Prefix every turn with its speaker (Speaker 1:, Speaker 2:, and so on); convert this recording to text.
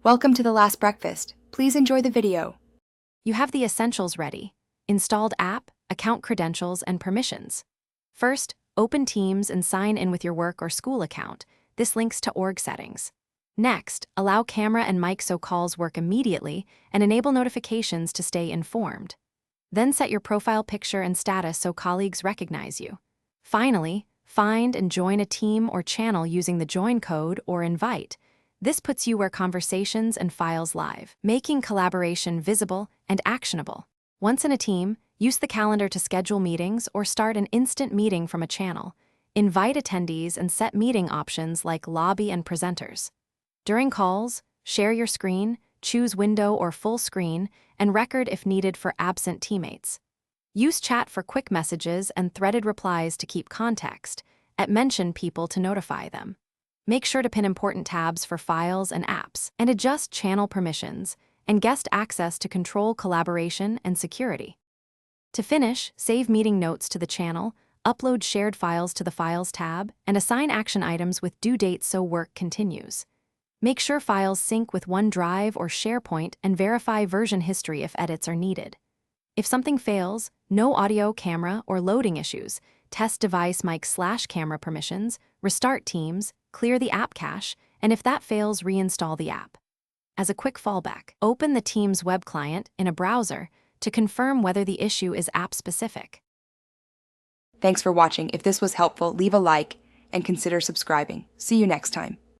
Speaker 1: Welcome to the last breakfast. Please enjoy the video.
Speaker 2: You have the essentials ready: installed app, account credentials, and permissions. First, open Teams and sign in with your work or school account. This links to org settings. Next, allow camera and mic so calls work immediately and enable notifications to stay informed. Then set your profile picture and status so colleagues recognize you. Finally, find and join a team or channel using the join code or invite. This puts you where conversations and files live, making collaboration visible and actionable. Once in a team, use the calendar to schedule meetings or start an instant meeting from a channel. Invite attendees and set meeting options like lobby and presenters. During calls, share your screen, choose window or full screen, and record if needed for absent teammates. Use chat for quick messages and threaded replies to keep context. Mention people to notify them. Make sure to pin important tabs for files and apps, and adjust channel permissions and guest access to control collaboration and security. To finish, save meeting notes to the channel, upload shared files to the Files tab, and assign action items with due dates so work continues. Make sure files sync with OneDrive or SharePoint and verify version history if edits are needed. If something fails, no audio, camera, or loading issues, test device mic/camera permissions, restart Teams, clear the app cache, and if that fails, reinstall the app. As a quick fallback, open the Teams web client in a browser to confirm whether the issue is app-specific.
Speaker 1: Thanks for watching. If this was helpful, leave a like and consider subscribing. See you next time.